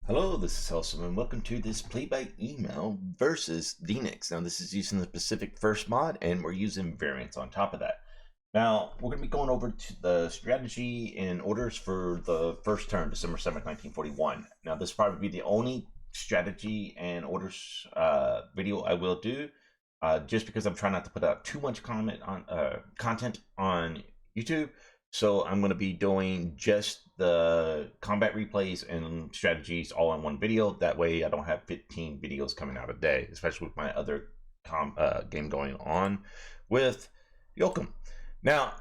Hello, this is Hellsen, and welcome to this PBEM Vs Deaniks. Now, this is using the specific first mod, and we're using variants on top of that. Now, we're going to be going over to the strategy and orders for the first turn, December 7th, 1941. Now, this will probably be the only strategy and orders video I will do, just because I'm trying not to put out too much content on YouTube. So I'm going to be doing just the combat replays and strategies all in one video. That way I don't have 15 videos coming out a day, especially with my other game going on with Yokum. Now,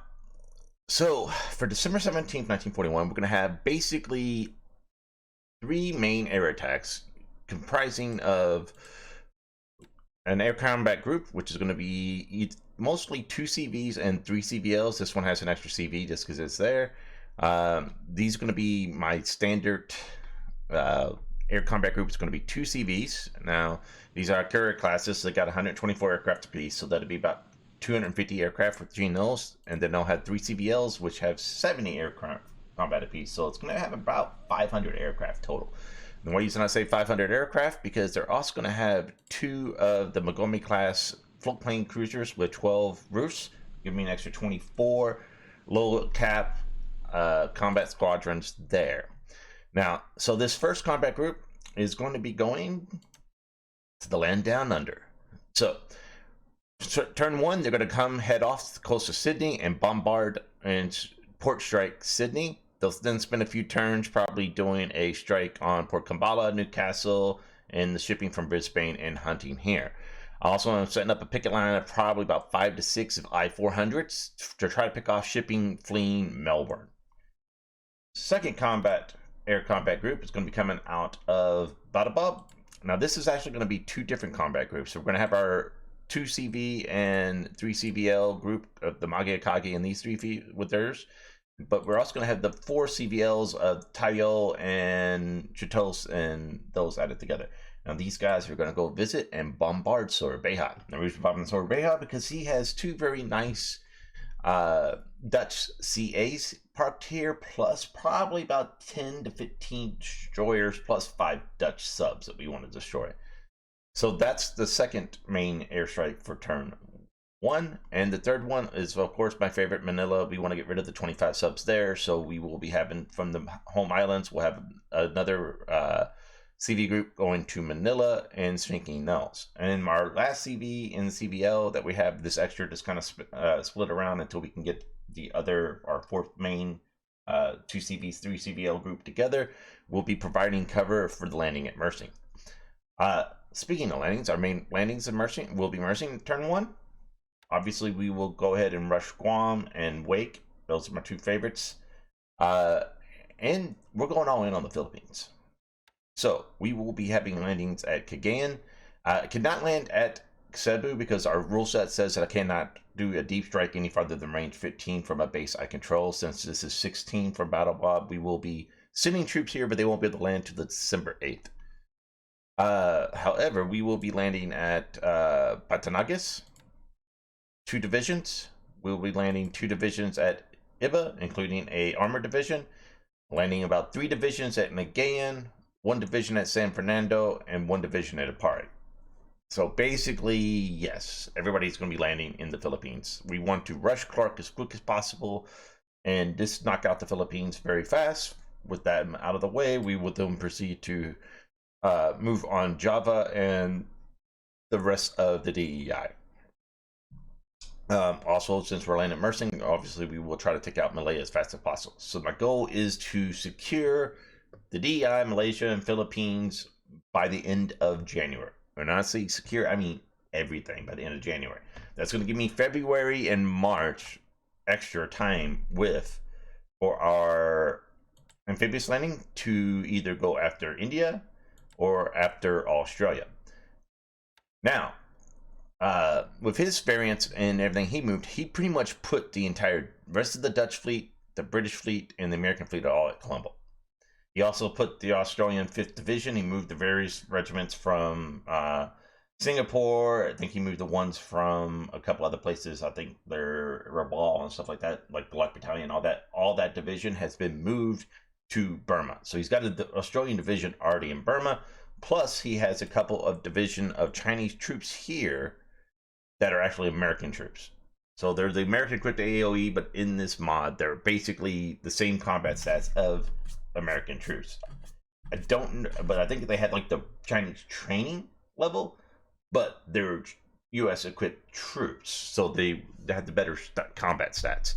so for December 17th, 1941, we're going to have basically 3 main air attacks comprising of an air combat group, which is going to be mostly 2 CVs and 3 CVLs. This one has an extra CV just because it's there. These are going to be my standard air combat group. It's going to be 2 CVs. Now, these are carrier classes. They got 124 aircraft apiece, so that'll be about 250 aircraft between those. And then they'll have 3 CVLs, which have 70 aircraft combat apiece. So it's going to have about 500 aircraft total. And the reason I say 500 aircraft, because they're also going to have 2 of the Montgomery class floatplane cruisers with 12 roofs, give me an extra 24 low cap combat squadrons there. Now, so this first combat group is going to be going to the land down under. So turn 1, they're going to come head off the coast of Sydney and bombard and port strike Sydney. They'll then spend a few turns probably doing a strike on Port Kambala, Newcastle, and the shipping from Brisbane and hunting here. Also, I'm setting up a picket line of probably about 5 to 6 of I-400s to try to pick off shipping fleeing Melbourne. Second air combat group is going to be coming out of Badabab. Now, this is actually going to be 2 different combat groups. So we're going to have our 2 CV and 3 CVL group of the Magiakagi and these 3 with theirs. But we're also going to have the 4 CVLs of Tayo and Chitos and those added together. Now, these guys are going to go visit and bombard Surabaya. The reason bombarding Surabaya because he has 2 very nice Dutch CAs parked here, plus probably about 10 to 15 destroyers, plus 5 Dutch subs that we want to destroy. So that's the second main airstrike for turn 1, and the third one is of course my favorite, Manila. We want to get rid of the 25 subs there, so we will be having from the home islands, we'll have another CV group going to Manila and sinking those. And our last CV in the CVL that we have this extra just kind of split around until we can get the other, our 4th main 2 CVs 3 CVL group together. We'll be providing cover for the landing at Mersing. Speaking of landings, our main landings at Mersing will be Mersing turn 1. Obviously, we will go ahead and rush Guam and Wake. Those are my 2 favorites. And we're going all in on the Philippines. So we will be having landings at Cagayan. I cannot land at Cebu because our rule set says that I cannot do a deep strike any farther than range 15 from a base I control. Since this is 16 from Battle Bob, we will be sending troops here, but they won't be able to land until December 8th. However, we will be landing at Batangas. 2 divisions. We'll be landing 2 divisions at Iba, including a armor division. Landing about 3 divisions at Cagayan, 1 division at San Fernando, and 1 division at Apari. So basically, yes, everybody's going to be landing in the Philippines. We want to rush Clark as quick as possible and just knock out the Philippines very fast. With that out of the way, we will then proceed to move on Java and the rest of the DEI. Also, since we're landing at Mersing, obviously we will try to take out Malaya as fast as possible. So my goal is to secure the DEI, Malaysia, and Philippines by the end of January. When I say secure, I mean everything by the end of January. That's going to give me February and March extra time for our amphibious landing to either go after India or after Australia. Now, with his variants and everything he moved, he pretty much put the entire rest of the Dutch fleet, the British fleet, and the American fleet all at Colombo. He also put the Australian 5th Division. He moved the various regiments from Singapore. I think he moved the ones from a couple other places. I think they're Rabaul and stuff like that, like Black Battalion, all that division has been moved to Burma. So he's got an Australian division already in Burma. Plus, he has a couple of division of Chinese troops here that are actually American troops. So they're the American equipped AOE, but in this mod, they're basically the same combat stats of American troops. But I think they had like the Chinese training level, but they're U.S. equipped troops, so they had the better combat stats.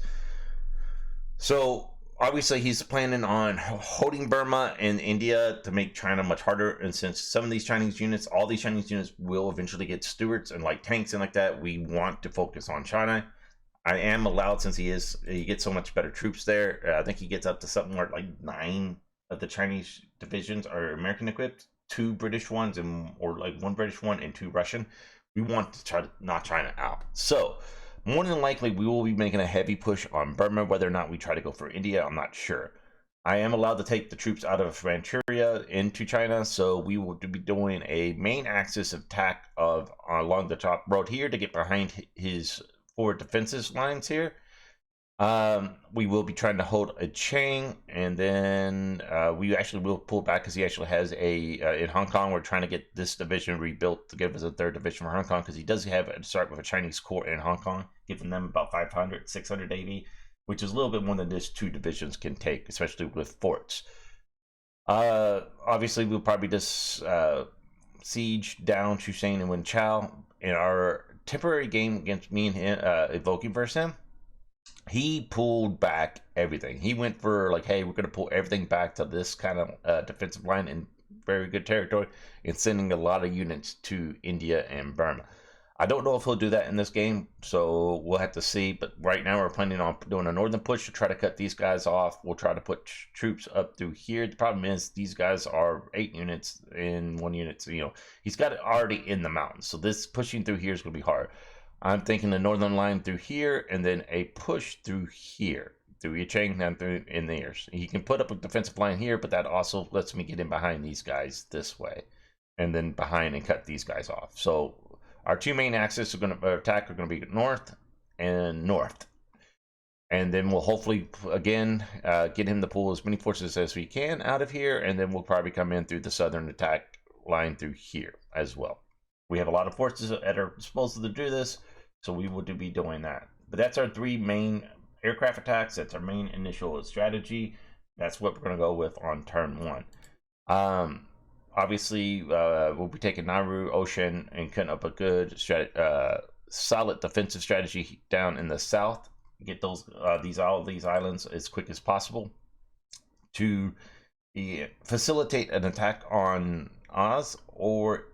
So obviously he's planning on holding Burma and India to make China much harder. And since some of these Chinese units, all these Chinese units will eventually get stewards and like tanks and like that, we want to focus on China. I am allowed, since he gets so much better troops there. I think he gets up to something like 9 of the Chinese divisions are American equipped, 2 British ones, or like 1 British one and 2 Russian. We want to try to knock China out. So more than likely, we will be making a heavy push on Burma. Whether or not we try to go for India, I'm not sure. I am allowed to take the troops out of Manchuria into China, so we will be doing a main axis attack along the top road here to get behind his forward defenses lines here. We will be trying to hold a chain, and then we actually will pull back because he actually has in Hong Kong. We're trying to get this division rebuilt to give us a 3rd division for Hong Kong, because he does have a start with a Chinese corps in Hong Kong, giving them about 500, 600 AV, which is a little bit more than this 2 divisions can take, especially with forts. Obviously, we'll probably just siege down Chushane and Wen Chao. In our temporary game against me and him, evoking versus him, he pulled back everything. He went for like, hey, we're going to pull everything back to this kind of defensive line in very good territory, and sending a lot of units to India and Burma. I don't know if he'll do that in this game, so we'll have to see. But right now we're planning on doing a northern push to try to cut these guys off. We'll try to put troops up through here. The problem is these guys are 8 units in 1 unit. So, he's got it already in the mountains. So this pushing through here is going to be hard. I'm thinking the northern line through here, and then a push through here, through Yacheng, down through in there. He can put up a defensive line here, but that also lets me get in behind these guys this way, and then behind and cut these guys off. So our 2 main axes are going to attack are going to be north and north, and then we'll hopefully again get him to pull as many forces as we can out of here, and then we'll probably come in through the southern attack line through here as well. We have a lot of forces at our disposal to do this, so we will be doing that. But that's our 3 main aircraft attacks. That's our main initial strategy. That's what we're going to go with on turn 1. Obviously, we'll be taking Nauru, Ocean, and cutting up a good solid defensive strategy down in the south. Get all these islands as quick as possible to facilitate an attack on Oz or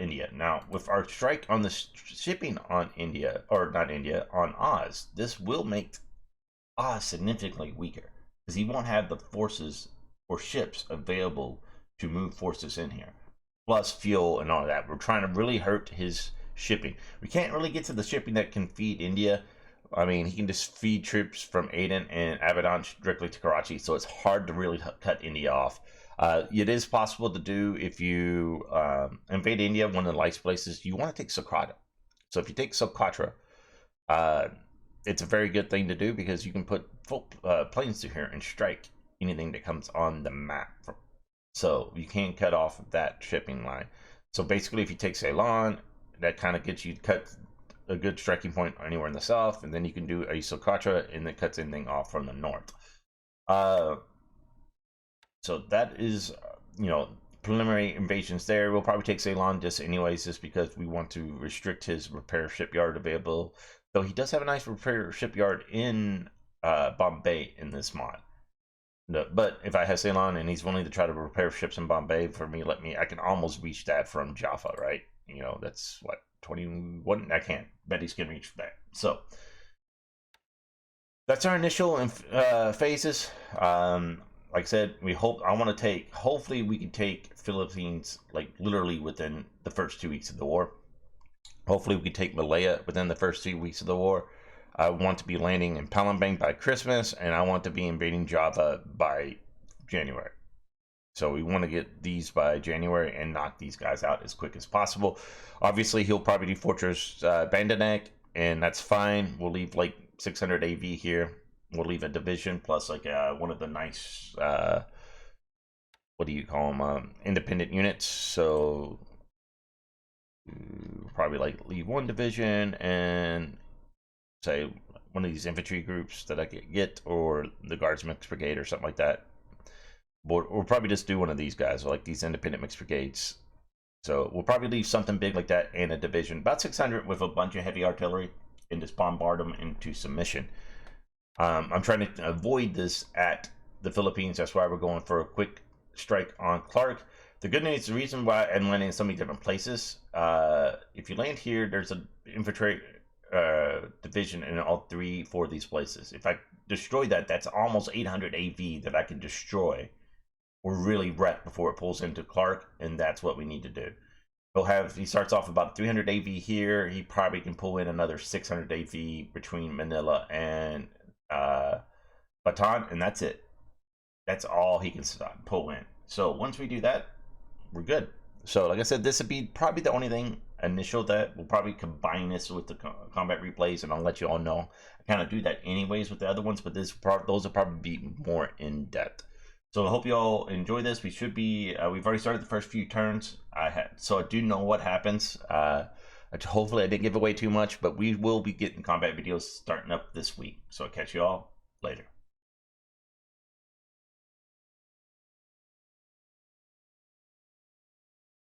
India. Now, with our strike on the shipping on on Oz, this will make Oz significantly weaker, because he won't have the forces or ships available to move forces in here, plus fuel and all that. We're trying to really hurt his shipping. We can't really get to the shipping that can feed India. I mean, he can just feed troops from Aden and Abadan directly to Karachi, so it's hard to really cut India off. It is possible to do if you invade India. One of the nice places you want to take Socotra. So if you take Socotra, it's a very good thing to do, because you can put full planes through here and strike anything that comes on the map. So you can cut off that shipping line. So basically, if you take Ceylon, that kind of gets you cut a good striking point anywhere in the south, and then you can do a Socotra, and it cuts anything off from the north. So that is, preliminary invasions there. We'll probably take Ceylon just because we want to restrict his repair shipyard available. Though he does have a nice repair shipyard in Bombay in this mod. No, but if I have Ceylon and he's willing to try to repair ships in Bombay for me, I can almost reach that from Jaffa, right? That's what, 21? I can't. Bet he's going to reach that. So that's our initial phases. Like I said, hopefully we can take Philippines, like literally within the first 2 weeks of the war. Hopefully we can take Malaya within the first 2 weeks of the war. I want to be landing in Palembang by Christmas, and I want to be invading Java by January. So we want to get these by January and knock these guys out as quick as possible. Obviously, he'll probably do Fortress Bandanek, and that's fine. We'll leave like 600 AV here. We'll leave a division plus like one of the nice what do you call them, independent units. So probably like leave one division and say one of these infantry groups that I could get, or the guards mixed brigade or something like that. We'll probably just do one of these guys, like these independent mixed brigades. So we'll probably leave something big like that and a division, about 600 with a bunch of heavy artillery, and just bombard them into submission. I'm trying to avoid this at the Philippines. That's why we're going for a quick strike on Clark. The good news, the reason why I'm landing in so many different places, if you land here, there's an infantry division in all 3-4 of these places. If I destroy that, that's almost 800 AV that I can destroy or really wreck before it pulls into Clark, and that's what we need to do. He starts off about 300 AV here. He probably can pull in another 600 AV between Manila and Bataan, and that's it. That's all he can pull in. So once we do that, we're good. So like I said, this would be probably the only thing initial that we'll probably combine this with the combat replays, and I'll let you all know. I kind of do that anyways with the other ones, but those will probably be more in depth. So I hope you all enjoy this. We should be, we've already started the first few turns. So I do know what happens. Hopefully I didn't give away too much, but we will be getting combat videos starting up this week. So I'll catch you all later.